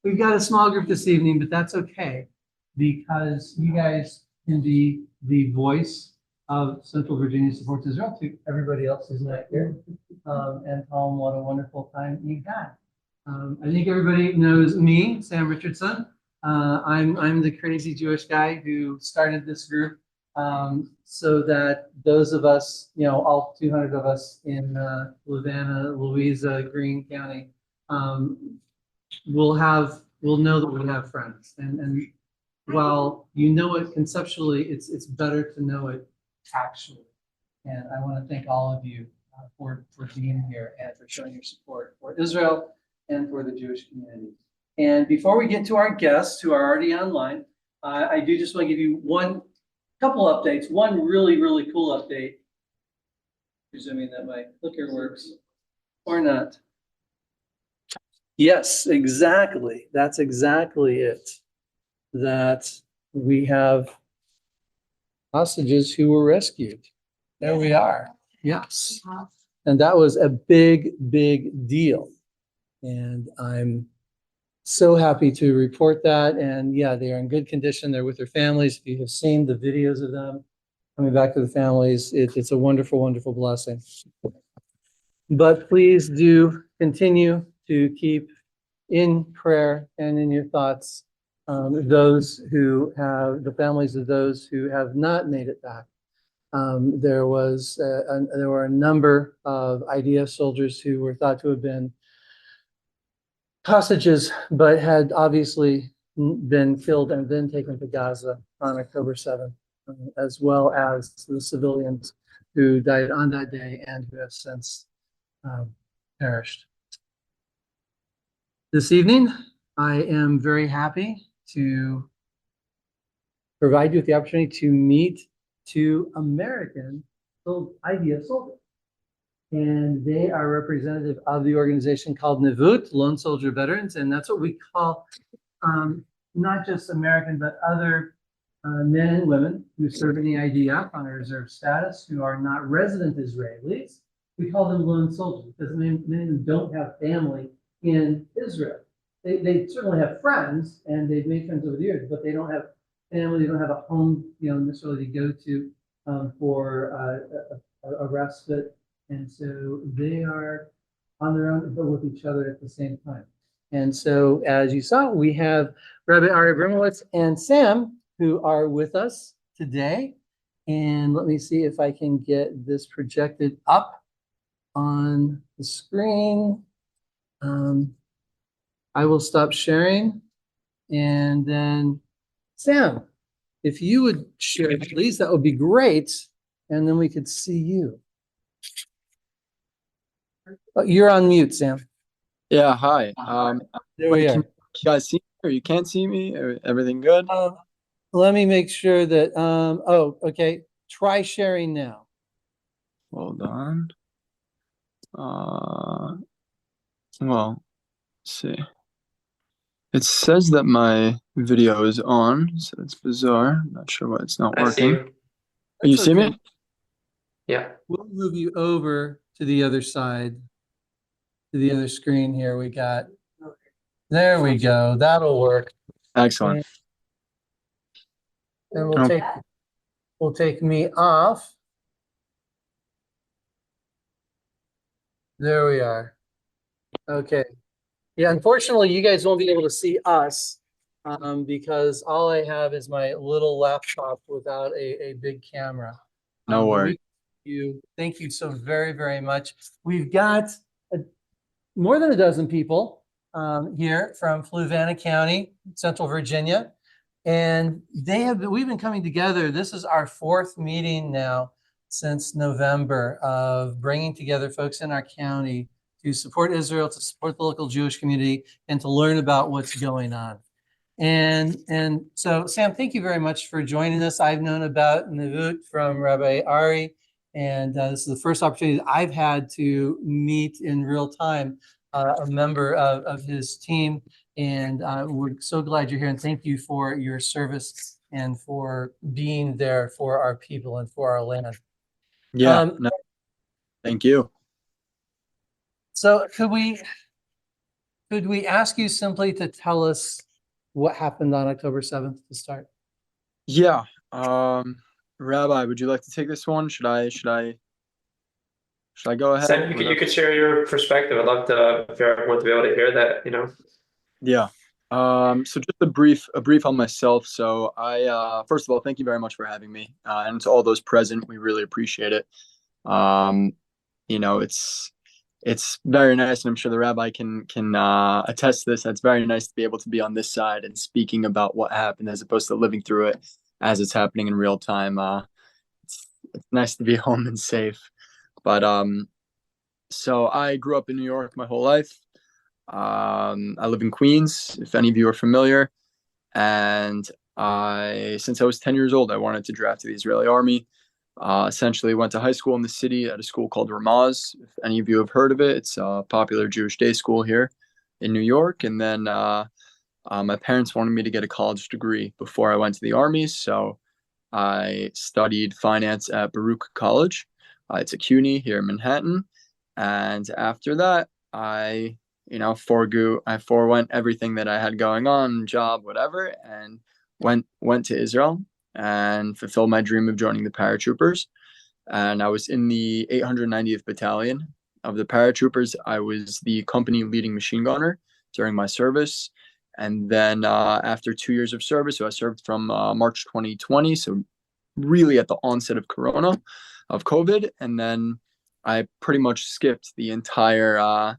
we've got a small group this evening, but that's okay because you guys can be the voice of Central Virginia Supports Israel to everybody else who's not here, and tell them what a wonderful time you had. I think everybody knows me, Sam Richardson. I'm the crazy Jewish guy who started this group, so that those of us, all 200 of us in Louisiana, Louisa, Greene County, we'll know that we have friends. And while you know it conceptually, it's better to know it actually. And I want to thank all of you for being here and for showing your support for Israel and for the Jewish community. And before we get to our guests who are already online, I do just want to give you couple updates. One really, really cool update. Presuming that my clicker works or not. Yes, exactly. That's exactly it. That we have hostages who were rescued. There we are. Yes. And that was a big, big deal. And I'm so happy to report that. And yeah, they are in good condition. They're with their families. If you have seen the videos of them coming back to the families, it's a wonderful, wonderful blessing. But please do continue to keep in prayer and in your thoughts the families of those who have not made it back. There were a number of IDF soldiers who were thought to have been hostages, but had obviously been killed and then taken to Gaza on October 7th, as well as the civilians who died on that day and who have since perished. This evening, I am very happy to provide you with the opportunity to meet two American IDF soldiers. And they are representative of the organization called NEVUT, Lone Soldier Veterans. And that's what we call not just American, but other men and women who serve in the IDF on a reserve status, who are not resident Israelis. We call them lone soldiers because many of them don't have family in Israel. They certainly have friends, and they've made friends over the years, but they don't have family. They don't have a home, necessarily to go to for a respite. And so they are on their own, but with each other at the same time. And so, as you saw, we have Rabbi Ari Brimowitz and Sam, who are with us today. And let me see if I can get this projected up on the screen. I will stop sharing. And then, Sam, if you would share, please, that would be great. And then we could see you. Oh, you're on mute, Sam. Yeah, hi. There we are. You guys see me or you can't see me? Everything good? Let me make sure that, okay. Try sharing now. Hold on. Well, let's see. It says that my video is on, so it's bizarre. I'm not sure why it's not working. You see me? Yeah. We'll move you over to the other side, to the other screen here. We got, there we go. That'll work. Excellent. And we'll take me off. There we are. Okay. Yeah, unfortunately, you guys won't be able to see us because all I have is my little laptop without a big camera. No worries. Thank you so very, very much. We've got more than a dozen people here from Fluvanna County, Central Virginia, and we've been coming together. This is our fourth meeting now since November of bringing together folks in our county to support Israel, to support the local Jewish community, and to learn about what's going on. And so, Sam, thank you very much for joining us. I've known about NEVUT from Rabbi Ari, and this is the first opportunity that I've had to meet in real time a member of his team. And we're so glad you're here, and thank you for your service and for being there for our people and for our land. Yeah, no, thank you. So could we Could we ask you simply to tell us what happened on October 7th to start? Yeah. Rabbi, would you like to take this one? Should I go ahead? Sam, you could share your perspective. I'd love to, if everyone to be able to hear that, Yeah. So just a brief on myself. So first of all, thank you very much for having me. And to all those present, we really appreciate it. Um, it's very nice, and I'm sure the rabbi can attest to this. It's very nice to be able to be on this side and speaking about what happened as opposed to living through it as it's happening in real time. It's nice to be home and safe. But so I grew up in New York my whole life. I live in Queens, if any of you are familiar. And since I was 10 years old, I wanted to draft to the Israeli army. Essentially went to high school in the city at a school called Ramaz. If any of you have heard of it, it's a popular Jewish day school here in New York. And then my parents wanted me to get a college degree before I went to the army. So I studied finance at Baruch College. It's a CUNY here in Manhattan. And after that, I forewent everything that I had going on, job, whatever, and went to Israel and fulfilled my dream of joining the paratroopers. And I was in the 890th Battalion of the paratroopers. I was the company leading machine gunner during my service. And then after 2 years of service, so I served from March 2020, so really at the onset of COVID. And then I pretty much skipped the entire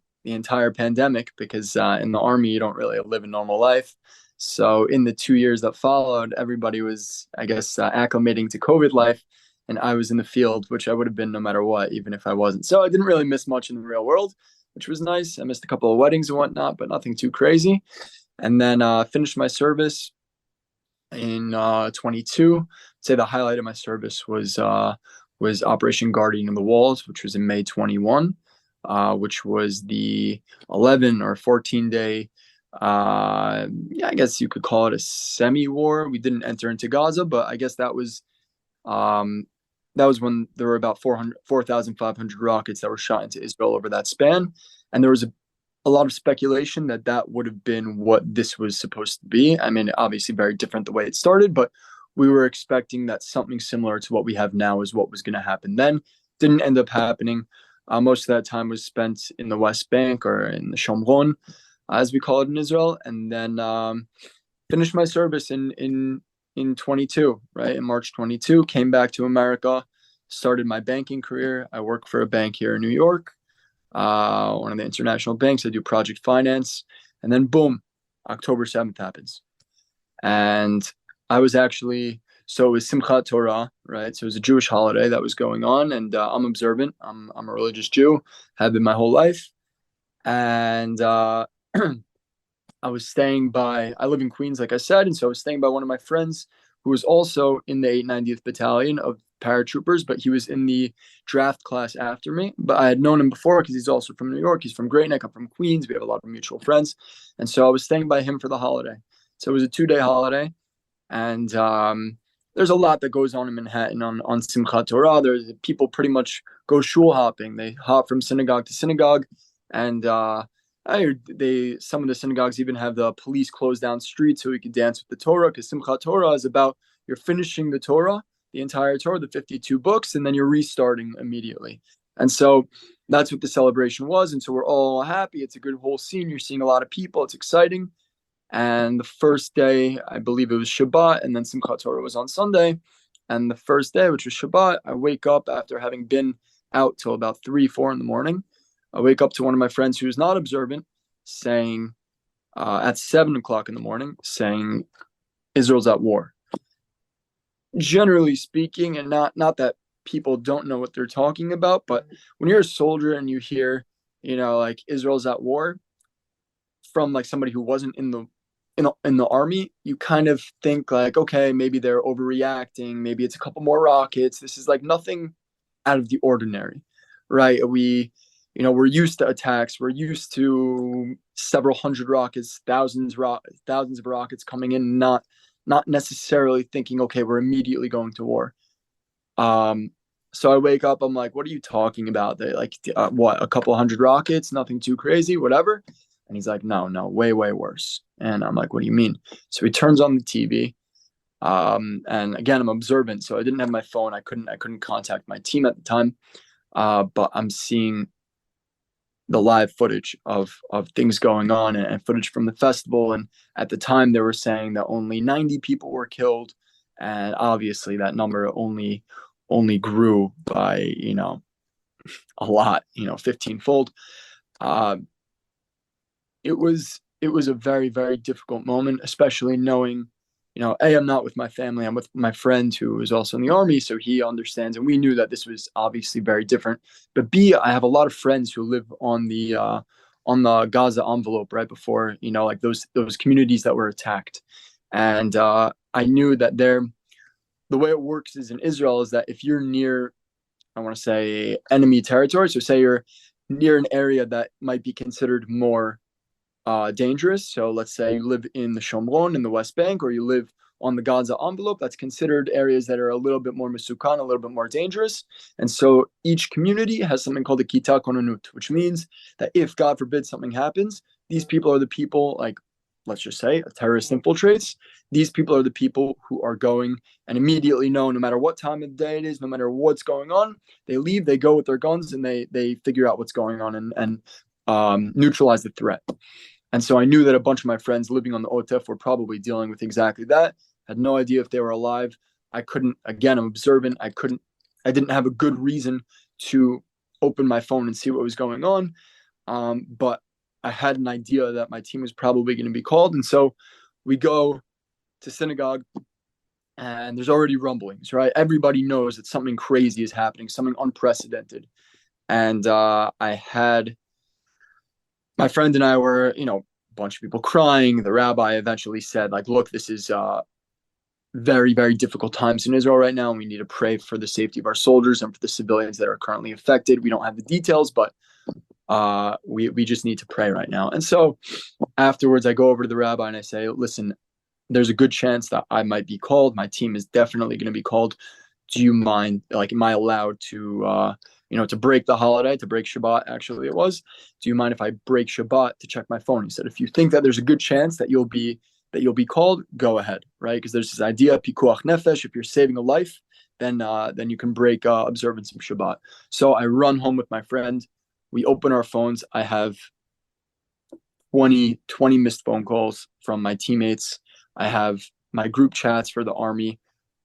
pandemic because in the army you don't really live a normal life. So in the 2 years that followed, everybody was, I guess, acclimating to COVID life, and I was in the field, which I would have been no matter what, even if I wasn't. So I didn't really miss much in the real world, which was nice. I missed a couple of weddings and whatnot, but nothing too crazy. And then finished my service in 22. I'd say the highlight of my service was Operation Guardian of the Walls, which was in May 21. Which was the 11 or 14-day, I guess you could call it a semi-war. We didn't enter into Gaza, but I guess that was when there were about 4,500 rockets that were shot into Israel over that span. And there was a lot of speculation that would have been what this was supposed to be. I mean, obviously very different the way it started, but we were expecting that something similar to what we have now is what was going to happen then. Didn't end up happening. Most of that time was spent in the West Bank or in the Shomron, as we call it in Israel, and then finished my service in 22, right? In March 22, came back to America, started my banking career. I work for a bank here in New York, one of the international banks. I do project finance, and then boom, October 7th happens. And I was actually, so it was Simchat Torah, right? So it was a Jewish holiday that was going on, and I'm observant. I'm a religious Jew, have been my whole life. And I was staying by, I live in Queens, like I said, and so I was staying by one of my friends who was also in the 890th Battalion of paratroopers, but he was in the draft class after me. But I had known him before because he's also from New York. He's from Great Neck. I'm from Queens. We have a lot of mutual friends. And so I was staying by him for the holiday. So it was a 2-day holiday. And there's a lot that goes on in Manhattan on Simchat Torah. There's people pretty much go shul hopping. They hop from synagogue to synagogue. And some of the synagogues even have the police close down streets so we could dance with the Torah, because Simchat Torah is about you're finishing the Torah, the entire Torah, the 52 books, and then you're restarting immediately. And so that's what the celebration was. And so we're all happy. It's a good whole scene. You're seeing a lot of people. It's exciting. And the first day, I believe it was Shabbat, and then Simchat Torah was on Sunday. And the first day, which was Shabbat, I wake up after having been out till about 3, 4 in the morning. I wake up to one of my friends who is not observant saying, at 7 o'clock in the morning, saying, Israel's at war. Generally speaking, and not that people don't know what they're talking about, but when you're a soldier and you hear, like Israel's at war from like somebody who wasn't in the army, you kind of think like, okay, maybe they're overreacting. Maybe it's a couple more rockets. This is like nothing out of the ordinary, right? We're used to attacks. We're used to several hundred rockets, thousands of rockets coming in, not necessarily thinking, okay, we're immediately going to war. So I wake up, I'm like, what are you talking about? They like, what, a couple hundred rockets, nothing too crazy, whatever. And he's like, no, way, way worse. And I'm like, what do you mean? So he turns on the TV. And again, I'm observant, so I didn't have my phone. I couldn't contact my team at the time. But I'm seeing the live footage of things going on, and footage from the festival. And at the time, they were saying that only 90 people were killed, and obviously that number only grew by a lot, 15-fold. It was a very, very difficult moment, especially knowing, I'm not with my family. I'm with my friend who is also in the army, so he understands, and we knew that this was obviously very different. But B, I have a lot of friends who live on the Gaza envelope, right before, like those communities that were attacked, and I knew that the way it works is in Israel is that if you're near, I want to say, enemy territory, so say you're near an area that might be considered more dangerous. So let's say you live in the Shomron in the West Bank, or you live on the Gaza envelope, that's considered areas that are a little bit more misukan, a little bit more dangerous. And so each community has something called a kita kononut, which means that if, God forbid, something happens, these people are the people, like, let's just say a terrorist infiltrates. These people are the people who are going and immediately know, no matter what time of the day it is, no matter what's going on, they leave, they go with their guns, and they figure out what's going on and neutralize the threat. And so I knew that a bunch of my friends living on the OTEF were probably dealing with exactly that. Had no idea if they were alive. I'm observant. I didn't have a good reason to open my phone and see what was going on. But I had an idea that my team was probably going to be called. And so we go to synagogue, and there's already rumblings, right? Everybody knows that something crazy is happening, something unprecedented. And my friend and I were, a bunch of people crying. The rabbi eventually said, like, look, this is very, very difficult times in Israel right now, and we need to pray for the safety of our soldiers and for the civilians that are currently affected. We don't have the details, but we just need to pray right now. And so afterwards, I go over to the rabbi and I say, listen, there's a good chance that I might be called. My team is definitely going to be called. Do you mind, like, am I allowed to to break the holiday, to break Shabbat, actually it was. Do you mind if I break Shabbat to check my phone? He said, if you think that there's a good chance that you'll be called, go ahead, right? Because there's this idea, pikuach nefesh, if you're saving a life, then you can break observance of Shabbat. So I run home with my friend. We open our phones. I have 20 missed phone calls from my teammates. I have my group chats for the army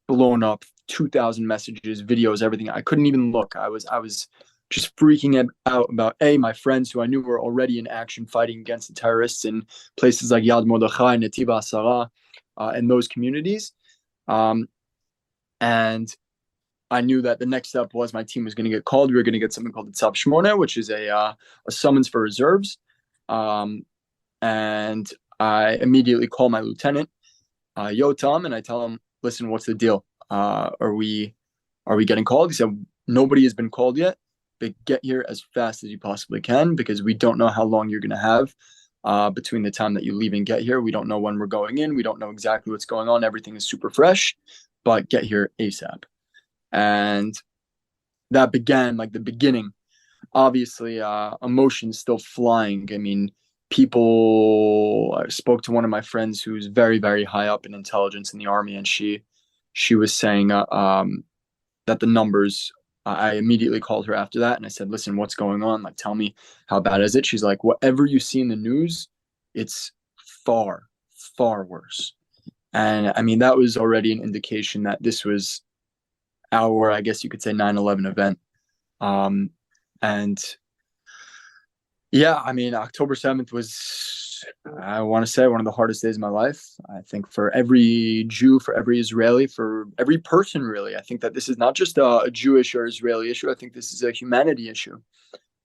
blown up, 2,000 messages, videos, everything. I couldn't even look. I was just freaking out about my friends who I knew were already in action fighting against the terrorists in places like Yad Mordechai, Netiv Asara, and those communities. And I knew that the next step was my team was going to get called. We were going to get something called the Tzav Shmona, which is a summons for reserves. And I immediately call my lieutenant, Yotam, and I tell him, listen, what's the deal? Are we getting called? He said, nobody has been called yet, but get here as fast as you possibly can, because we don't know how long you're going to have between the time that you leave and get here. We don't know when we're going in. We don't know exactly what's going on. Everything is super fresh, but get here ASAP. And that began, like, the beginning. Obviously, emotions still flying. I mean, I spoke to one of my friends who's very, very high up in intelligence in the army, and she was saying that the numbers, I immediately called her after that and I said, listen, what's going on? Like, tell me, how bad is it? She's like, whatever you see in the news, it's far, far worse. And I mean, that was already an indication that this was our, I guess you could say, 9/11 event. And yeah, I mean, October 7th was, I want to say, one of the hardest days of my life. I think for every Jew, for every Israeli, for every person, really. I think that this is not just a Jewish or Israeli issue. I think this is a humanity issue.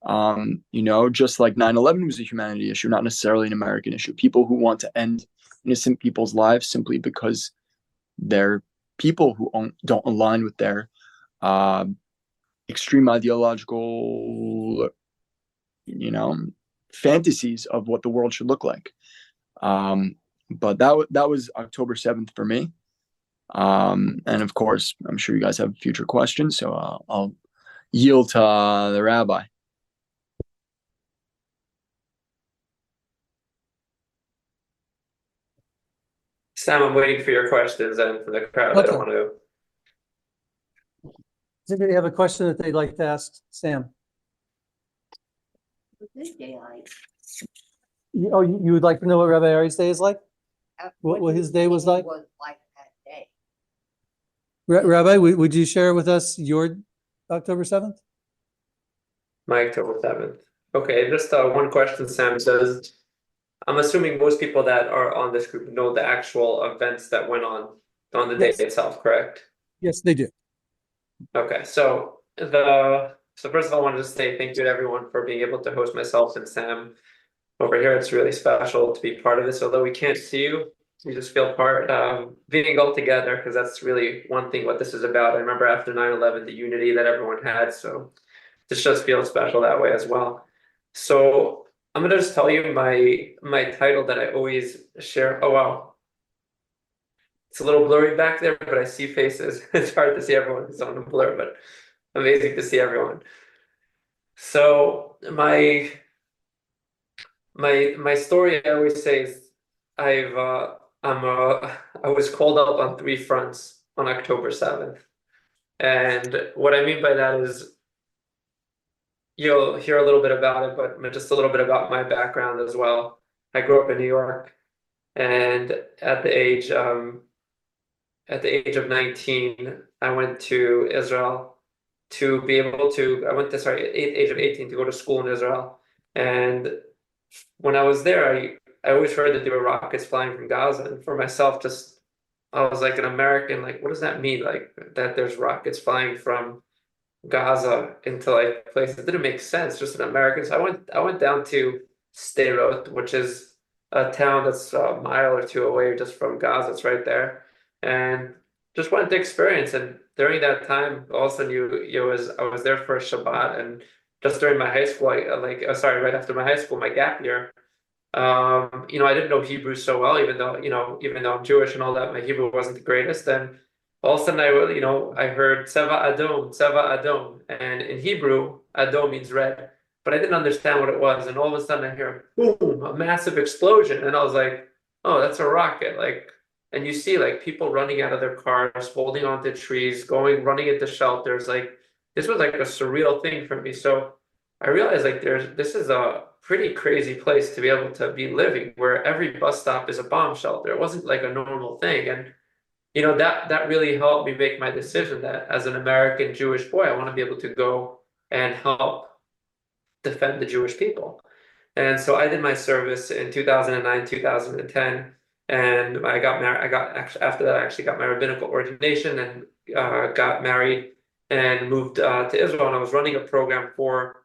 Just like 9/11 was a humanity issue, not necessarily an American issue. People who want to end innocent people's lives simply because they're people who don't align with their extreme ideological fantasies of what the world should look like. But that was October 7th for me. And of course, I'm sure you guys have future questions, so I'll yield to the rabbi. Sam, I'm waiting for your questions, and for the crowd, I don't Okay. want to. Does anybody have a question that they'd like to ask Sam? Oh, you would like to know what Rabbi Ari's day is like? What his day was like? that day. Rabbi, would you share with us your October 7th? My October 7th. Okay, just one question, Sam says. I'm assuming most people that are on this group know the actual events that went on the day Yes. itself, correct? Yes, they do. Okay, so first of all, I wanted to say thank you to everyone for being able to host myself and Sam over here. It's really special to be part of this, although we can't see you. We just feel part being all together, because that's really one thing what this is about. I remember after 9/11, the unity that everyone had, so this just feels special that way as well. So I'm gonna just tell you my title that I always share. Oh wow, it's a little blurry back there, but I see faces. It's hard to see everyone because I'm in a blur, but amazing to see everyone. So my story, I always say, is I've I was called up on three fronts on October 7th. And what I mean by that is you'll hear a little bit about it, but just a little bit about my background as well. I grew up in New York, and at the age of 19, I went to Israel to be able to, I went to, sorry, at age of 18 to go to school in Israel. And when I was there, I always heard that there were rockets flying from Gaza. And for myself, just, I was like an American, like, what does that mean? Like, that there's rockets flying from Gaza into like places. It didn't make sense, just an American. So I went down to Sderot, which is a town that's a mile or two away just from Gaza. It's right there, and just wanted to experience. And during that time, all of a sudden, I was there for a Shabbat, and just during my high school, sorry, right after my high school, my gap year. I didn't know Hebrew so well, even though I'm Jewish and all that, my Hebrew wasn't the greatest. And all of a sudden, I heard Tseva Adom, and in Hebrew, Adom means red, but I didn't understand what it was. And all of a sudden, I hear boom, a massive explosion, and I was like, "Oh, that's a rocket!" And you see like people running out of their cars, holding onto trees, running into shelters. Like this was like a surreal thing for me. So I realized like this is a pretty crazy place to be able to be living, where every bus stop is a bomb shelter. It wasn't like a normal thing, and that really helped me make my decision that as an American Jewish boy, I want to be able to go and help defend the Jewish people. And so I did my service in 2009, 2010, and I got married. After that, I actually got my rabbinical ordination and got married and moved to Israel. And I was running a program for,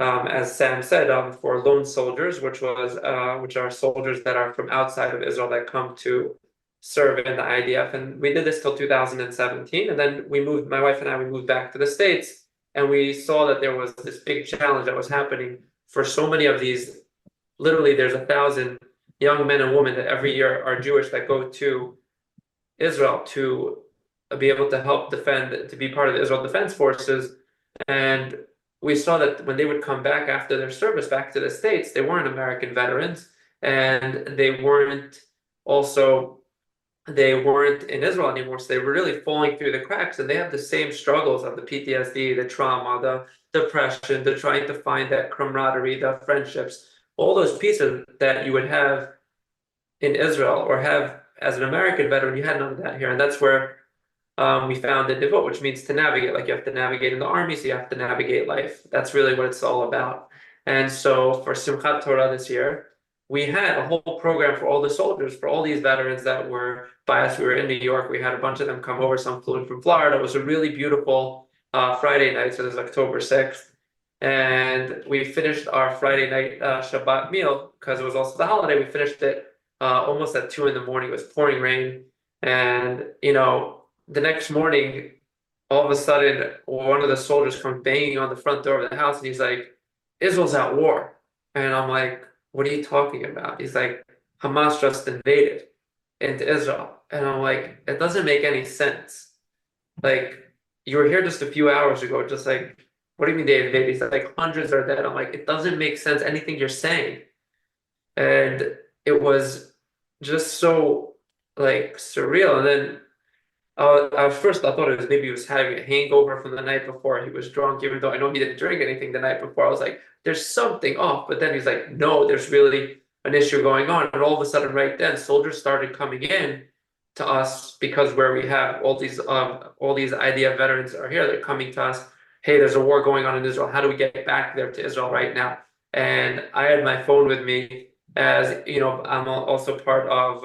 as Sam said, for lone soldiers, which are soldiers that are from outside of Israel that come to serve in the IDF. And we did this till 2017, and then my wife and I, we moved back to the States, and we saw that there was this big challenge that was happening for so many of these. Literally, there's 1,000 young men and women that every year are Jewish that go to Israel to be able to help defend, to be part of the Israel Defense Forces. And we saw that when they would come back after their service back to the States, they weren't American veterans, and they weren't in Israel anymore. So they were really falling through the cracks, and they have the same struggles of the PTSD, the trauma, the depression, the trying to find that camaraderie, the friendships, all those pieces that you would have in Israel or have as an American veteran. You had none of that here. And that's where we founded NEVUT, which means to navigate. Like you have to navigate in the army, so you have to navigate life. That's really what it's all about. And so for Simchat Torah this year, we had a whole program for all the soldiers, for all these veterans that were by us. We were in New York. We had a bunch of them come over. Some flew in from Florida. It was a really beautiful Friday night. So it was October 6th. And we finished our Friday night Shabbat meal, because it was also the holiday. We finished it almost at 2 in the morning. It was pouring rain. And, the next morning, all of a sudden, one of the soldiers comes banging on the front door of the house, and he's like, "Israel's at war." And I'm like, "What are you talking about?" He's like, "Hamas just invaded into Israel." And I'm like, "It doesn't make any sense. Like, you were here just a few hours ago, just like, what do you mean they invaded?" He's like, "Hundreds are dead." I'm like, "It doesn't make sense, anything you're saying." And it was just so like surreal. And then at first I thought it was maybe he was having a hangover from the night before. He was drunk, even though I know he didn't drink anything the night before. I was like, there's something off. But then he's like, no, there's really an issue going on. And all of a sudden, right then, soldiers started coming in to us because where we have all these IDF veterans are here. They're coming to us. Hey, there's a war going on in Israel. How do we get back there to Israel right now? And I had my phone with me, as you know, I'm also part of,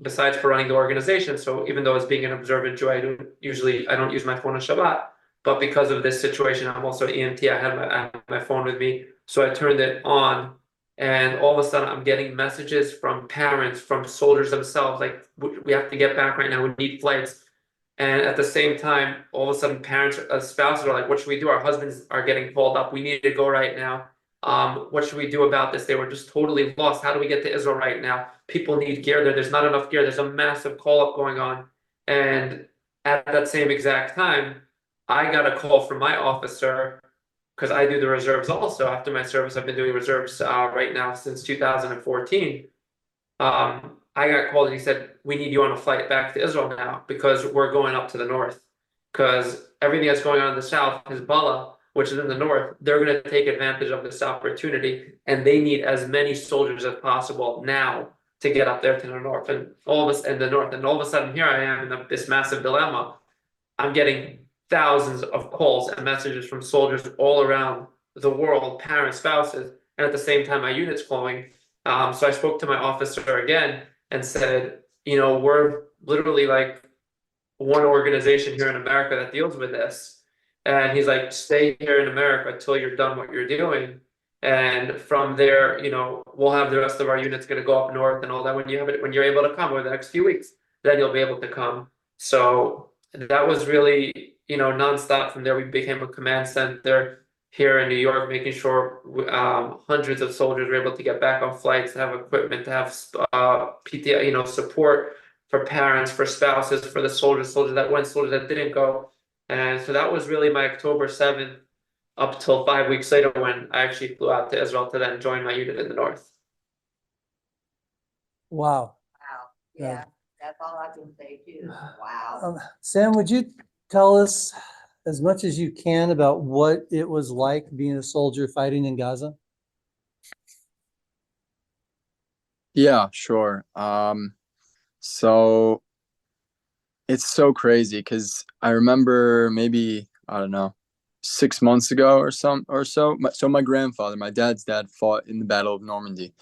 besides for running the organization. So even though as being an observant Jew, I don't use my phone on Shabbat. But because of this situation, I'm also EMT. I had my phone with me, so I turned it on, and all of a sudden I'm getting messages from parents, from soldiers themselves, like we have to get back right now. We need flights. And at the same time, all of a sudden, parents, spouses are like, "What should we do? Our husbands are getting called up. We need to go right now. What should we do about this?" They were just totally lost. How do we get to Israel right now? People need gear there. There's not enough gear. There's a massive call up going on. And at that same exact time, I got a call from my officer because I do the reserves also. After my service, I've been doing reserves right now since 2014. I got called and he said, "We need you on a flight back to Israel now because we're going up to the north. Because everything that's going on in the south, Hezbollah, which is in the north, they're going to take advantage of this opportunity, and they need as many soldiers as possible now to get up there to the north and all this and the north. And all of a sudden, here I am in this massive dilemma. I'm getting thousands of calls and messages from soldiers all around the world, parents, spouses, and at the same time, my unit's calling. So I spoke to my officer again and said, we're literally like one organization here in America that deals with this. And he's like, stay here in America until you're done what you're doing. And from there, we'll have the rest of our units going to go up north and all that. When you're able to come over the next few weeks, then you'll be able to come. So that was really, nonstop. From there, we became a command center here in New York, making sure hundreds of soldiers were able to get back on flights, to have equipment, to have PT, support for parents, for spouses, for the soldiers that went, soldiers that didn't go. And so that was really my October 7th up till 5 weeks later when I actually flew out to Israel to then join my unit in the north. Wow. Wow, yeah, that's all I can say too. Wow. Sam, would you tell us as much as you can about what it was like being a soldier fighting in Gaza? Yeah, sure. So it's so crazy because I remember maybe, I don't know, 6 months ago or so. So my grandfather, my dad's dad, fought in the Battle of Normandy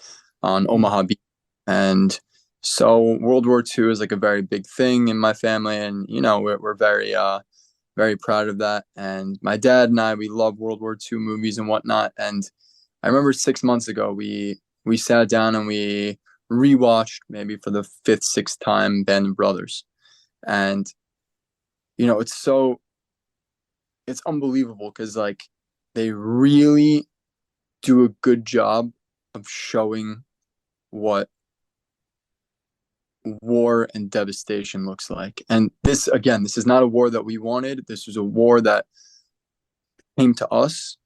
on Omaha Beach. And so World War II is like a very big thing in my family. And, we're very, very proud of that. And my dad and I, we love World War II movies and whatnot. And I remember 6 months ago, we sat down and we rewatched maybe for the fifth, sixth time Band of Brothers. And, it's unbelievable because like they really do a good job of showing what war and devastation looks like. And this is not a war that we wanted. This was a war that came to us.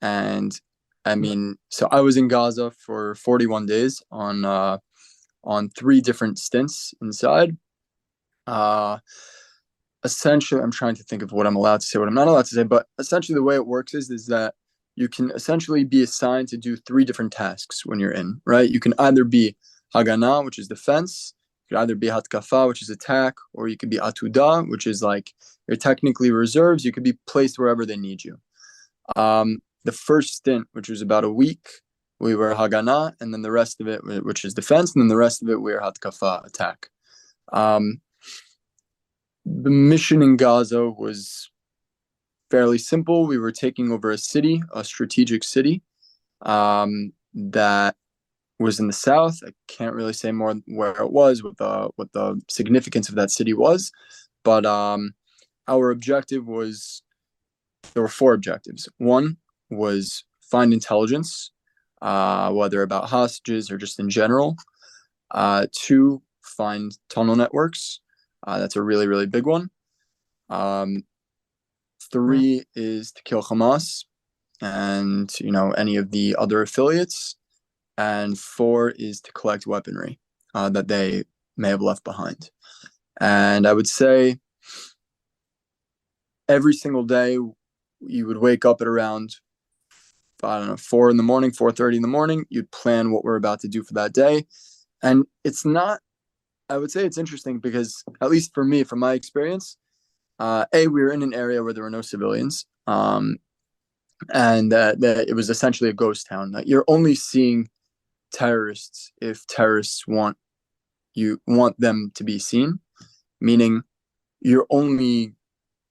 And I mean, so I was in Gaza for 41 days on 3 different stints inside. Essentially, I'm trying to think of what I'm allowed to say, what I'm not allowed to say, but essentially the way it works is that you can essentially be assigned to do 3 different tasks when you're in, right? You can either be Hagana, which is defense. You could either be Hatkafa, which is attack, or you could be Atuda, which is like you're technically reserves. You could be placed wherever they need you. The first stint, which was about a week, we were Hagana, and then the rest of it, which is defense, and then the rest of it, we were Hatkafa, attack. The mission in Gaza was fairly simple. We were taking over a city, a strategic city, that was in the south. I can't really say more where it was, what the significance of that city was, but our objective was, there were 4 objectives. One was find intelligence, whether about hostages or just in general. 2, find tunnel networks. That's a really, really big one. 3 is to kill Hamas and, any of the other affiliates. And 4 is to collect weaponry that they may have left behind. And I would say every single day you would wake up at around, I don't know, 4 in the morning, 4:30 in the morning. You'd plan what we're about to do for that day. And it's not, I would say it's interesting because, at least for me, from my experience, we were in an area where there were no civilians. And that it was essentially a ghost town. Like, you're only seeing terrorists if terrorists want them to be seen, meaning you're only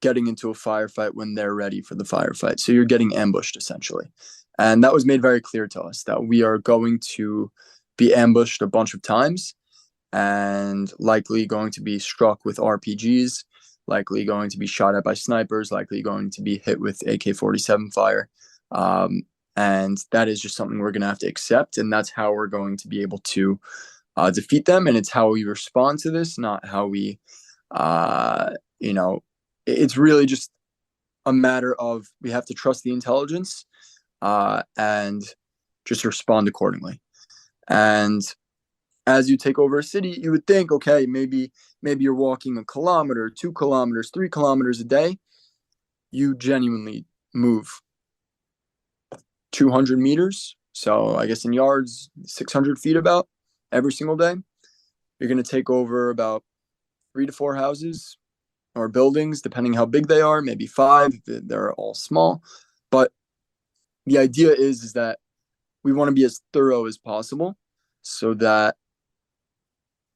getting into a firefight when they're ready for the firefight. So you're getting ambushed essentially. And that was made very clear to us that we are going to be ambushed a bunch of times and likely going to be struck with RPGs, likely going to be shot at by snipers, likely going to be hit with AK-47 fire. And that is just something we're going to have to accept. And that's how we're going to be able to defeat them. And it's how we respond to this, not how we, it's really just a matter of we have to trust the intelligence and just respond accordingly. And as you take over a city, you would think, okay, maybe you're walking a kilometer, 2 kilometers, 3 kilometers a day. You genuinely move 200 meters. So I guess in yards, 600 feet about every single day. You're going to take over about 3 to 4 houses or buildings, depending how big they are, maybe 5. They're all small. But the idea is that we want to be as thorough as possible so that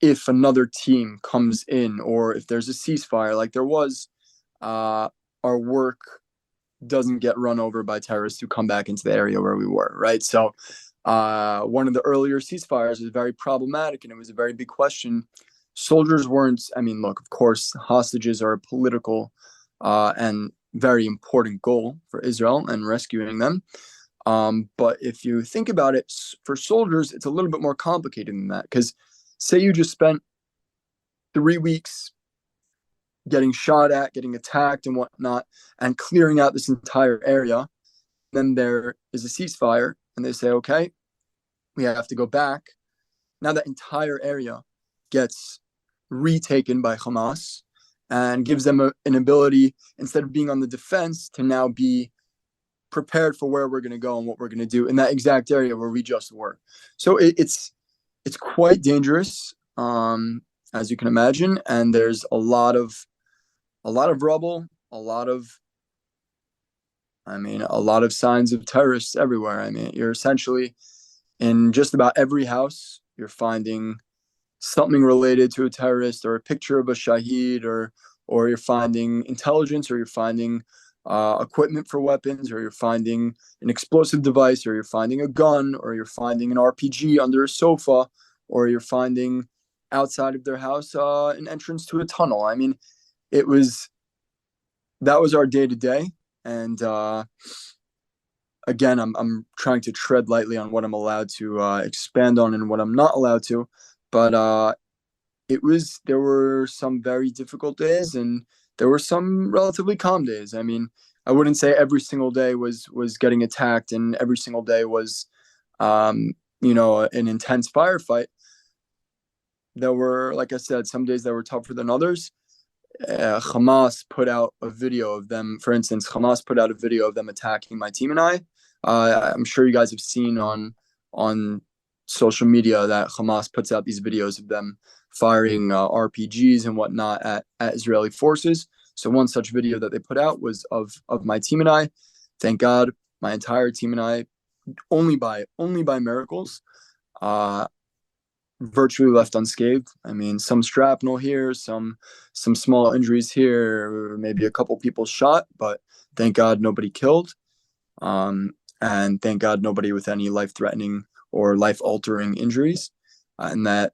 if another team comes in or if there's a ceasefire like there was, our work doesn't get run over by terrorists who come back into the area where we were, right? So one of the earlier ceasefires was very problematic, and it was a very big question. Soldiers weren't, look, of course, hostages are a political and very important goal for Israel and rescuing them. But if you think about it, for soldiers, it's a little bit more complicated than that, because say you just spent 3 weeks getting shot at, getting attacked and whatnot, and clearing out this entire area. Then there is a ceasefire, and they say, okay, we have to go back. Now that entire area gets retaken by Hamas and gives them an ability, instead of being on the defense, to now be prepared for where we're going to go and what we're going to do in that exact area where we just were. So it's quite dangerous, as you can imagine, and there's a lot of rubble, a lot of signs of terrorists everywhere. You're essentially in just about every house, you're finding something related to a terrorist or a picture of a shaheed, or you're finding intelligence, or you're finding equipment for weapons, or you're finding an explosive device, or you're finding a gun, or you're finding an RPG under a sofa, or you're finding outside of their house an entrance to a tunnel. That was our day to day. And again, I'm trying to tread lightly on what I'm allowed to expand on and what I'm not allowed to. But there were some very difficult days, and there were some relatively calm days. I wouldn't say every single day was getting attacked, and every single day was, an intense firefight. There were, like I said, some days that were tougher than others. Hamas put out a video of them. For instance, Hamas put out a video of them attacking my team and I. I'm sure you guys have seen on social media that Hamas puts out these videos of them firing RPGs and whatnot at Israeli forces. So one such video that they put out was of my team and I. Thank God, my entire team and I, only by miracles, virtually left unscathed. Some shrapnel here, some small injuries here, maybe a couple people shot, but thank God nobody killed. And thank God nobody with any life-threatening or life-altering injuries. And that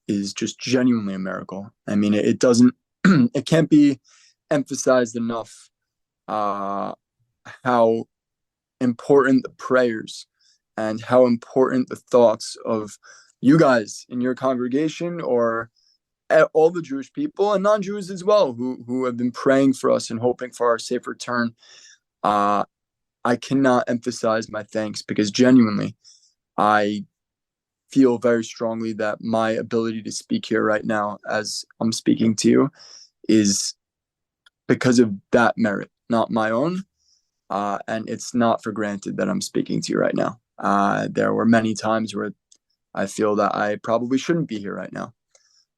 is just genuinely a miracle. It doesn't, it can't be emphasized enough how important the prayers and how important the thoughts of you guys in your congregation, or all the Jewish people and non-Jews as well, who have been praying for us and hoping for our safe return. I cannot emphasize my thanks, because genuinely, I feel very strongly that my ability to speak here right now, as I'm speaking to you, is because of that merit, not my own. And it's not for granted that I'm speaking to you right now. There were many times where I feel that I probably shouldn't be here right now.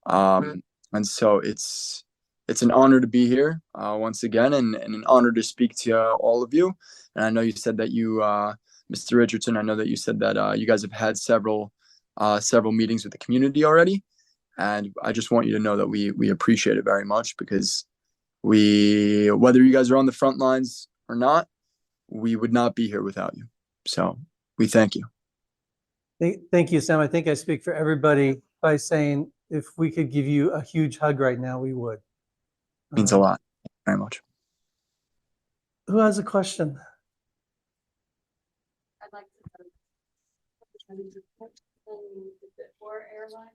And so it's an honor to be here once again, and an honor to speak to all of you. And I know you said that you, Mr. Richardson, I know that you said that you guys have had several meetings with the community already. And I just want you to know that we appreciate it very much, because whether you guys are on the front lines or not, we would not be here without you. So we thank you. Thank you, Sam. I think I speak for everybody by saying if we could give you a huge hug right now, we would. Means a lot. Thank you very much. Who has a question? I'd like to for airline.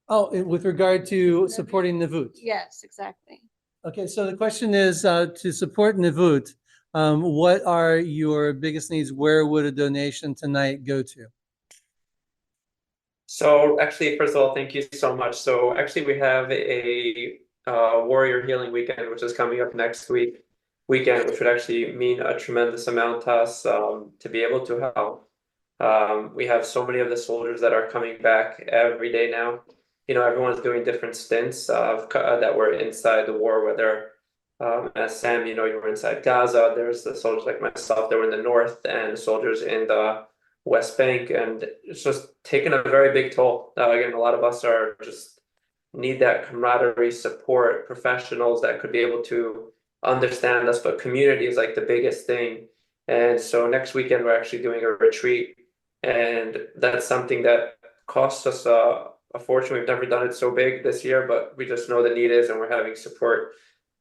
Oh, with regard to supporting NEVUT. Yes, exactly. Okay, so the question is to support NEVUT, what are your biggest needs? Where would a donation tonight go to? So actually, first of all, thank you so much. So actually, we have a Warrior Healing Weekend, which is coming up next weekend, which would actually mean a tremendous amount to us to be able to help. We have so many of the soldiers that are coming back every day now. You know, everyone's doing different stints that were inside the war, whether as Sam, you know, you were inside Gaza. There's the soldiers like myself that were in the north, and soldiers in the West Bank, and it's just taken a very big toll. Again, a lot of us are just need that camaraderie, support, professionals that could be able to understand us, but community is like the biggest thing. And so next weekend we're actually doing a retreat, and that's something that costs us a fortune. We've never done it so big this year, but we just know the need is, and we're having support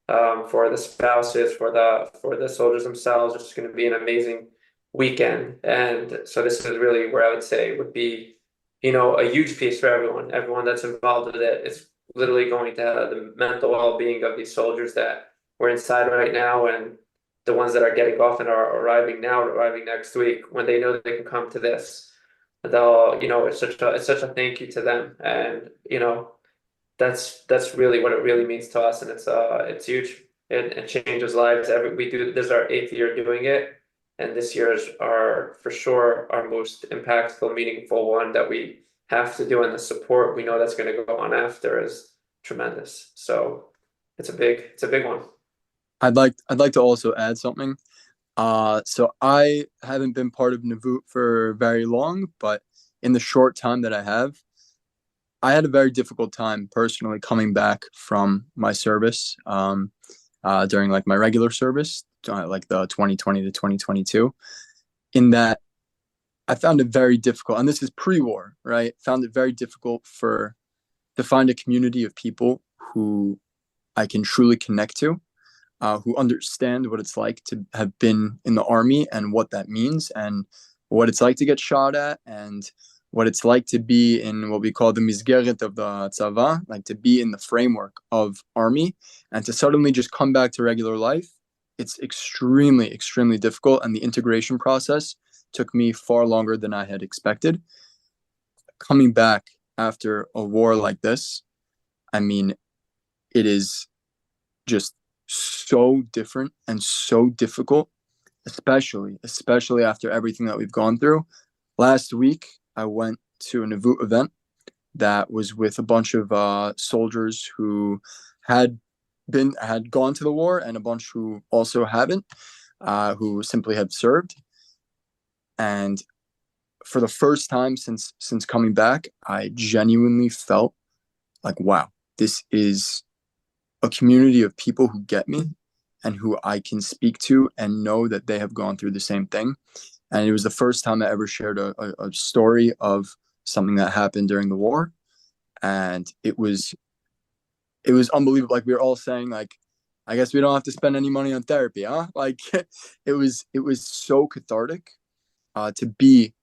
for the spouses, for the soldiers themselves. It's going to be an amazing weekend. And so this is really where I would say would be, you know, a huge piece for everyone that's involved with it. It's literally going to have the mental well-being of these soldiers that we're inside right now, and the ones that are getting off and are arriving next week. When they know that they can come to this, they'll, you know, it's such a thank you to them. And you know, that's really what it really means to us, and it's huge. It changes lives. This is our 8th year doing it, and this year is for sure our most impactful, meaningful one that we have to do, and the support we know that's going to go on after is tremendous. So it's a big one. I'd like to also add something. So I haven't been part of NEVUT for very long, but in the short time that I had a very difficult time personally coming back from my service during like my regular service, like the 2020 to 2022, in that I found it very difficult, and this is pre-war, right? Found it very difficult to find a community of people who I can truly connect to, who understand what it's like to have been in the army and what that means, and what it's like to get shot at, and what it's like to be in what we call the misgeret of the tzava, like to be in the framework of army, and to suddenly just come back to regular life. It's extremely, extremely difficult, and the integration process took me far longer than I had expected. Coming back after a war like this, I mean, it is just so different and so difficult, especially after everything that we've gone through. Last week, I went to a NEVUT event that was with a bunch of soldiers who had gone to the war, and a bunch who also haven't, who simply have served. And for the first time since coming back, I genuinely felt like, wow, this is a community of people who get me and who I can speak to and know that they have gone through the same thing. And it was the first time I ever shared a story of something that happened during the war. And it was unbelievable. Like, we were all saying, like, I guess we don't have to spend any money on therapy, huh? Like, it was so cathartic to be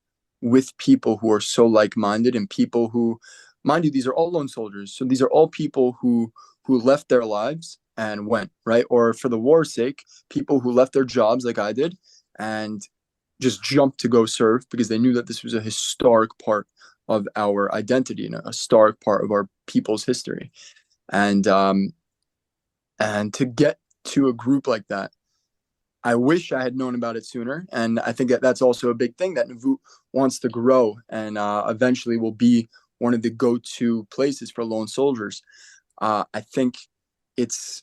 with people who are so like-minded, and people who, mind you, these are all lone soldiers. So these are all people who left their lives and went, right? Or for the war's sake, people who left their jobs like I did and just jumped to go serve because they knew that this was a historic part of our identity and a stark part of our people's history. And to get to a group like that, I wish I had known about it sooner. And I think that that's also a big thing, that NEVUT wants to grow and eventually will be one of the go-to places for lone soldiers. I think it's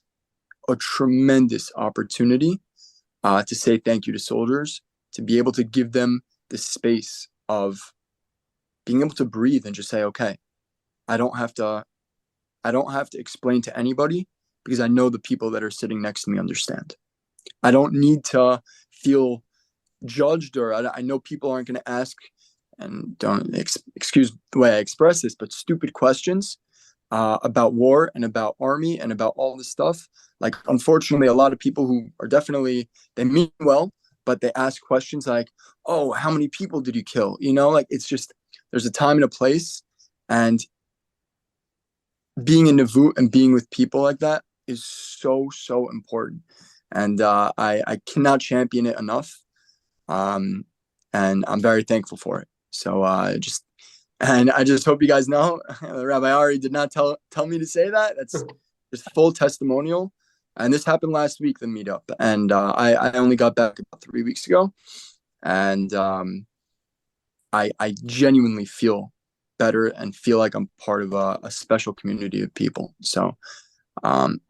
a tremendous opportunity to say thank you to soldiers, to be able to give them the space of being able to breathe and just say, okay, I don't have to explain to anybody, because I know the people that are sitting next to me understand. I don't need to feel judged, or I know people aren't going to ask, and don't excuse the way I express this, but stupid questions about war and about army and about all this stuff. Like, unfortunately, a lot of people who are definitely, they mean well, but they ask questions like, oh, how many people did you kill? You know, like, it's just, there's a time and a place. And being in NEVUT and being with people like that is so, so important. And I cannot champion it enough. And I'm very thankful for it. So I just hope you guys know, Rabbi Ari did not tell me to say that. That's just full testimonial. And this happened last week, the meetup. And I only got back about 3 weeks ago. And I genuinely feel better and feel like I'm part of a special community of people. So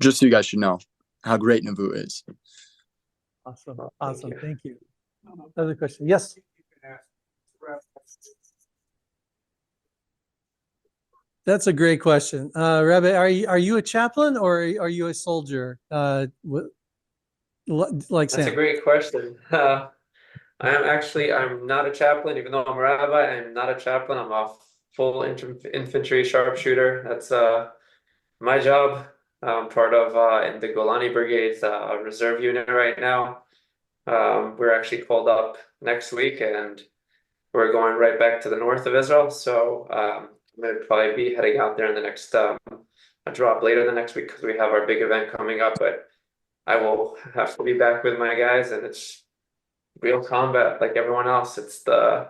just so you guys should know how great NEVUT is. Awesome. Awesome. Thank you. Another question. Yes. That's a great question. Rabbi, are you a chaplain or are you a soldier? Like That's Sam? a great question. I'm not a chaplain, even though I'm a rabbi. I'm not a chaplain. I'm a full infantry sharpshooter. That's my job. I'm part of in the Golani Brigade, a reserve unit right now. We're actually called up next week, and we're going right back to the north of Israel. So I'm going to probably be heading out there in the next a drop later the next week, because we have our big event coming up. But I will have to be back with my guys, and it's real combat like everyone else. It's the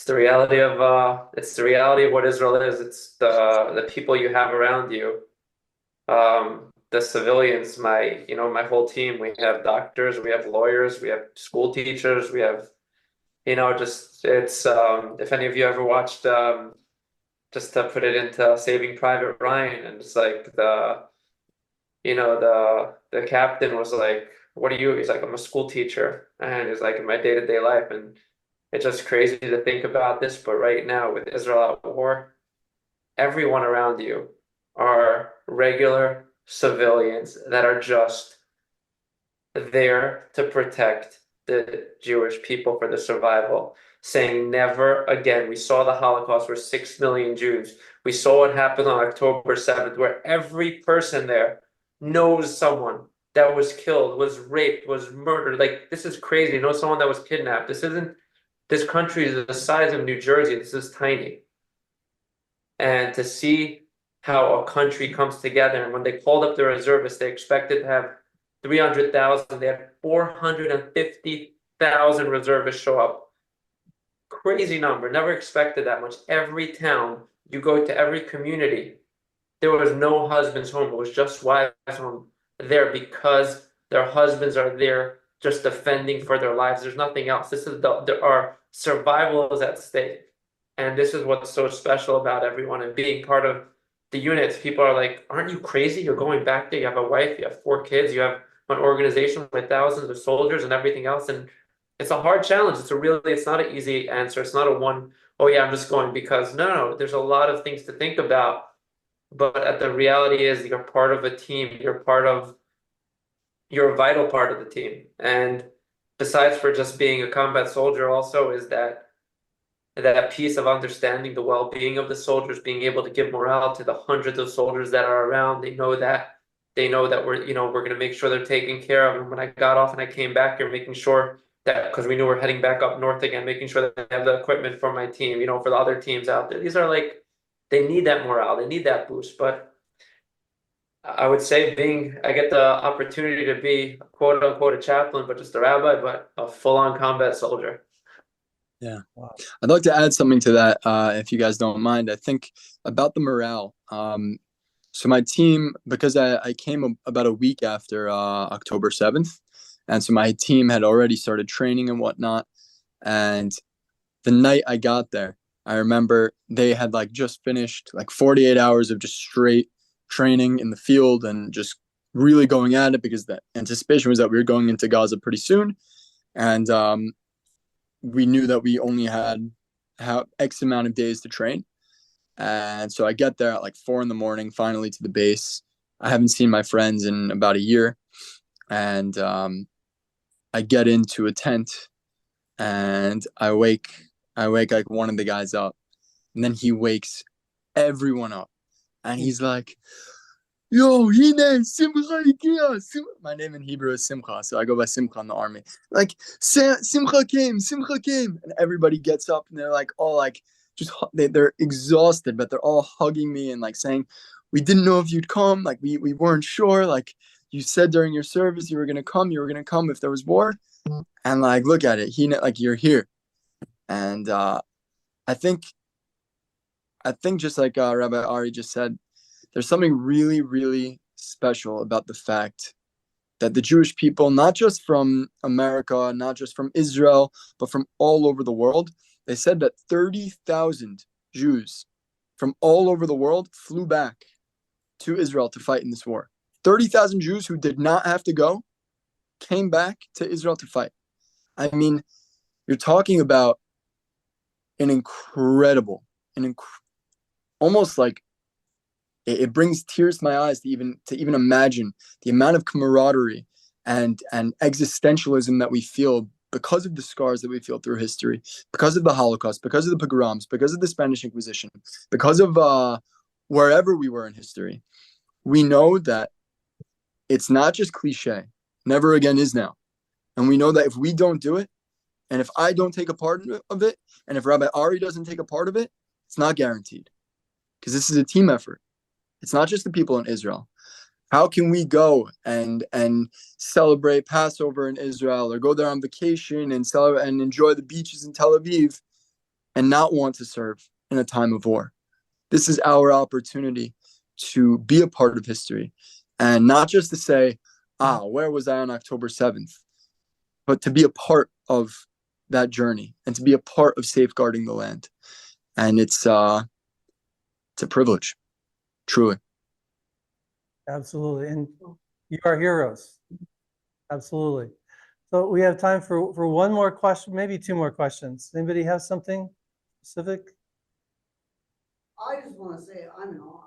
reality of what Israel is. It's the people you have around you. The civilians, my whole team, we have doctors, we have lawyers, we have school teachers, we have, just, it's, if any of you ever watched, just to put it into Saving Private Ryan, and it's like the captain was like, what are you? He's like, I'm a school teacher. And he's like, in my day-to-day life. And it's just crazy to think about this, but right now with Israel at war, everyone around you are regular civilians that are just there to protect the Jewish people for the survival, saying never again. We saw the Holocaust where 6 million Jews. We saw what happened on October 7th, where every person there knows someone that was killed, was raped, was murdered. Like, this is crazy. You know, someone that was kidnapped. This country is the size of New Jersey. This is tiny. And to see how a country comes together, and when they called up the reservists, they expected to have 300,000. They had 450,000 reservists show up. Crazy number. Never expected that much. Every town you go to, every community, there was no husbands home. It was just wives home there, because their husbands are there just defending for their lives. There's nothing else. There are survival is at stake. And this is what's so special about everyone and being part of the units. People are like, aren't you crazy? You're going back there. You have a wife, you have 4 kids, you have an organization with thousands of soldiers and everything else. And it's a hard challenge. It's not an easy answer. It's not a one, oh yeah, I'm just going because. No, there's a lot of things to think about. But the reality is you're part of a team. You're a vital part of the team. And besides for just being a combat soldier, also is that piece of understanding the well-being of the soldiers, being able to give morale to the hundreds of soldiers that are around. They know that we're going to make sure they're taken care of. And when I got off and I came back here, making sure that, because we knew we're heading back up north again, making sure that they have the equipment for my team, for the other teams out there. These are like, they need that morale, they need that boost. But I would say I get the opportunity to be quote unquote a chaplain, but just a rabbi, but a full-on combat soldier. Yeah. Wow. I'd like to add something to that, if you guys don't mind. I think about the morale. So my team, because I came about a week after October 7th, and so my team had already started training and whatnot. And the night I got there, I remember they had like just finished like 48 hours of just straight training in the field and just really going at it, because the anticipation was that we were going into Gaza pretty soon. And we knew that we only had X amount of days to train. And so I get there at like 4 a.m, finally to the base. I haven't seen my friends in about a year. And I get into a tent and I wake like one of the guys up. And then he wakes everyone up. And he's like, yo, Hine, Simcha Ikia. My name in Hebrew is Simcha, so I go by Simcha in the army. Like, Simcha came. And everybody gets up and they're like, all like, just, they're exhausted, but they're all hugging me and like saying, we didn't know if you'd come. Like, we weren't sure. Like, you said during your service you were going to come if there was war. And like, look at it. Like, you're here. And I think just like Rabbi Ari just said, there's something really, really special about the fact that the Jewish people, not just from America, not just from Israel, but from all over the world, they said that 30,000 Jews from all over the world flew back to Israel to fight in this war. 30,000 Jews who did not have to go came back to Israel to fight. I mean, you're talking about an incredible, almost like it brings tears to my eyes to even imagine the amount of camaraderie and existentialism that we feel because of the scars that we feel through history, because of the Holocaust, because of the pogroms, because of the Spanish Inquisition, because of wherever we were in history. We know that it's not just cliche. Never again is now. And we know that if we don't do it, and if I don't take a part of it, and if Rabbi Ari doesn't take a part of it, it's not guaranteed. Because this is a team effort. It's not just the people in Israel. How can we go and celebrate Passover in Israel, or go there on vacation and celebrate and enjoy the beaches in Tel Aviv, and not want to serve in a time of war? This is our opportunity to be a part of history, and not just to say, where was I on October 7th? But to be a part of that journey and to be a part of safeguarding the land. And it's a privilege. Truly. Absolutely. And you are heroes. Absolutely. So we have time for one more question, maybe two more questions. Anybody have something specific? I just want to say I'm in awe.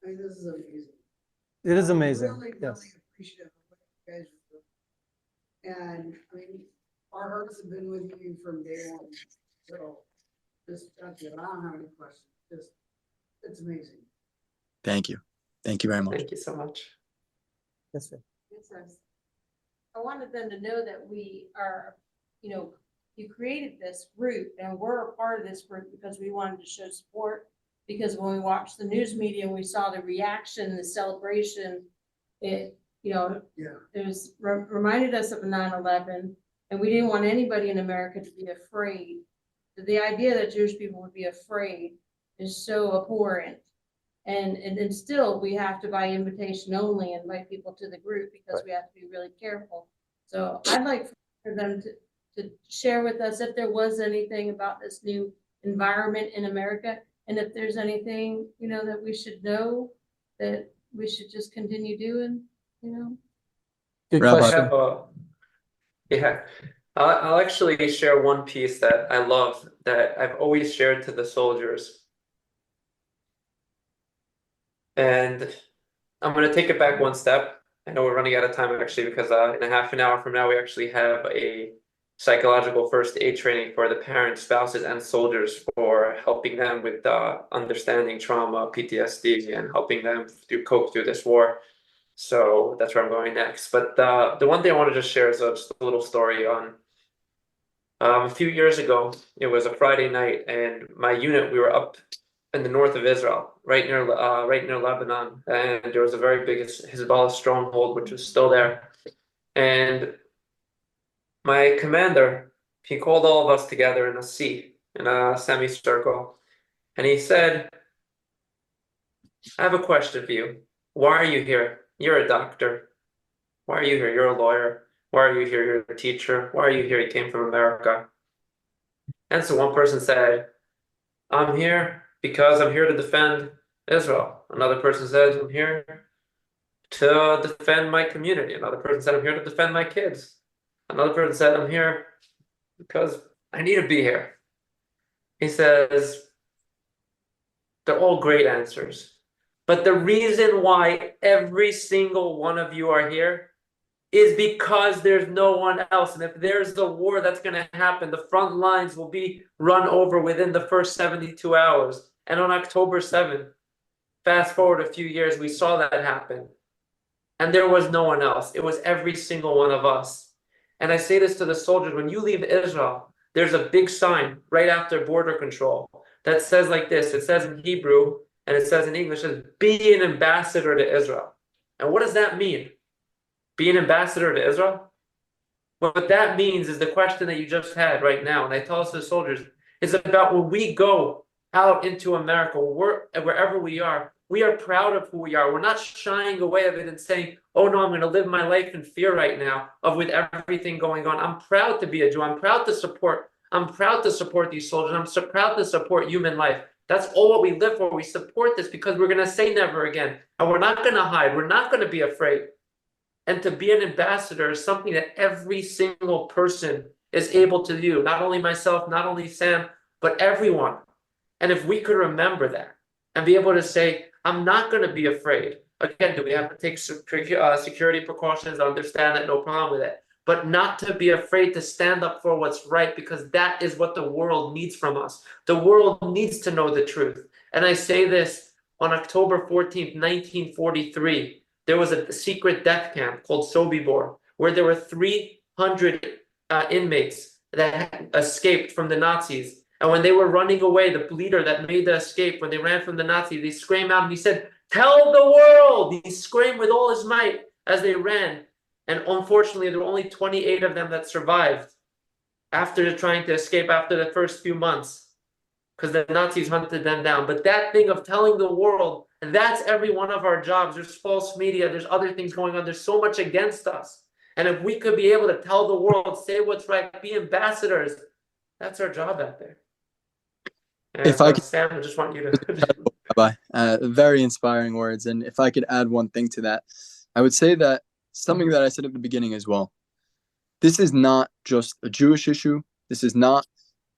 I mean, this is amazing. It is I'm amazing. Really, Yes. really appreciative of what you guys are doing. And I mean, our hearts have been with you from day one. So just, that's it. I don't have any questions. Just, it's amazing. Thank you. Thank you very much. Thank you so much. Yes, sir. I wanted them to know that we are, you created this group and we're a part of this group because we wanted to show support. Because when we watched the news media and we saw the reaction, the celebration, it, Yeah. it was reminded us of 9/11, and we didn't want anybody in America to be afraid. The idea that Jewish people would be afraid is so abhorrent. And still we have to by invitation only invite people to the group because we have to be really careful. So I'd like for them to share with us if there was anything about this new environment in America, and if there's anything, that we should know that we should just continue doing, Good Rabbi. I question. have yeah, I'll actually share one piece that I love that I've always shared to the soldiers. And I'm going to take it back one step. I know we're running out of time actually, because in a half an hour from now, we actually have a psychological first aid training for the parents, spouses, and soldiers for helping them with understanding trauma, PTSD, and helping them cope through this war. So that's where I'm going next. But the one thing I wanted to share is just a little story on a few years ago. It was a Friday night, and my unit, we were up in the north of Israel, right near Lebanon, and there was a very big Hezbollah stronghold, which was still there. And my commander he called all of us together in a seat, in a semicircle, and he said, I have a question for you. Why are you here? You're a doctor. Why are you here? You're a lawyer. Why are you here? You're a teacher. Why are you here? You came from America. And so one person said, I'm here because I'm here to defend Israel. Another person said, I'm here to defend my community. Another person said, I'm here to defend my kids. Another person said, I'm here because I need to be here. He says, they're all great answers. But the reason why every single one of you are here is because there's no one else. And if there's a war that's going to happen, the front lines will be run over within the first 72 hours. And on October 7th, fast forward a few years, we saw that happen. And there was no one else. It was every single one of us. And I say this to the soldiers, when you leave Israel, there's a big sign right after border control that says like this. It says in Hebrew and it says in English, it says, be an ambassador to Israel. And what does that mean? Be an ambassador to Israel? What that means is the question that you just had right now, and I tell us to the soldiers, is about when we go out into America, wherever we are proud of who we are. We're not shying away of it and saying, oh no, I'm going to live my life in fear right now with everything going on. I'm proud to be a Jew. I'm proud to support these soldiers. I'm so proud to support human life. That's all what we live for. We support this because we're going to say never again. And we're not going to hide. We're not going to be afraid. And to be an ambassador is something that every single person is able to do. Not only myself, not only Sam, but everyone. And if we could remember that and be able to say, I'm not going to be afraid. Again, do we have to take security precautions? I understand that, no problem with it. But not to be afraid to stand up for what's right, because that is what the world needs from us. The world needs to know the truth. And I say this, on October 14th, 1943, there was a secret death camp called Sobibor, where there were 300 inmates that escaped from the Nazis. And when they were running away, the leader that made the escape, when they ran from the Nazis, they screamed out and he said, tell the world! He screamed with all his might as they ran. And unfortunately, there were only 28 of them that survived after trying to escape after the first few months, because the Nazis hunted them down. But that thing of telling the world, that's every one of our jobs. There's false media. There's other things going on. There's so much against us. And if we could be able to tell the world, say what's right, be ambassadors, that's our job out there. And If I could, Sam, I just want you to. Rabbi, very inspiring words. And if I could add one thing to that, I would say that something that I said at the beginning as well. This is not just a Jewish issue. This is not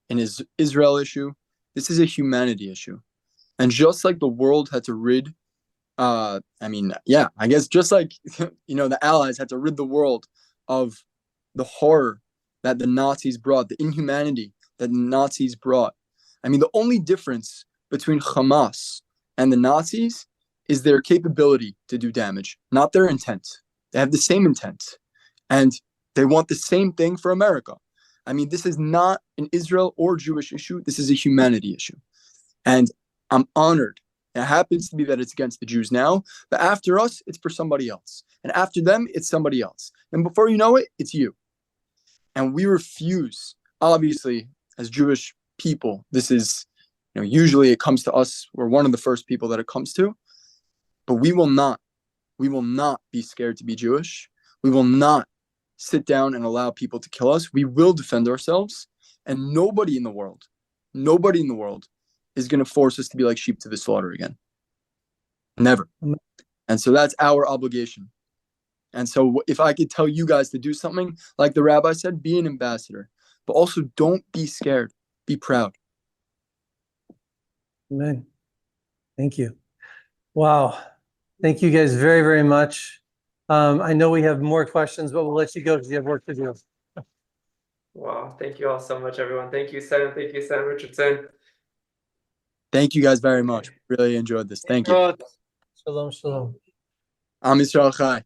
an Israel issue. This is a humanity issue. And just like the world had to rid, I guess just like, the Allies had to rid the world of the horror that the Nazis brought, the inhumanity that the Nazis brought. I mean, the only difference between Hamas and the Nazis is their capability to do damage, not their intent. They have the same intent, and they want the same thing for America. I mean, this is not an Israel or Jewish issue. This is a humanity issue. And I'm honored. It happens to be that it's against the Jews now, but after us, it's for somebody else. And after them, it's somebody else. And before you know it, it's you. And we refuse, obviously, as Jewish people, this is, usually it comes to us. We're one of the first people that it comes to, but we will not be scared to be Jewish. We will not sit down and allow people to kill us. We will defend ourselves, and nobody in the world is going to force us to be like sheep to the slaughter again. Never. And so that's our obligation. And so if I could tell you guys to do something, like the rabbi said, be an ambassador, but also don't be scared. Be proud. Amen. Thank you. Wow. Thank you guys very, very much. I know we have more questions, but we'll let you go because you have work to do. Wow. Thank you all so much, everyone. Thank you, Sam. Thank you, Sam Richardson. Thank you guys very much. Really enjoyed this. Thank you. Shalom, shalom. Am Yisrael Chai.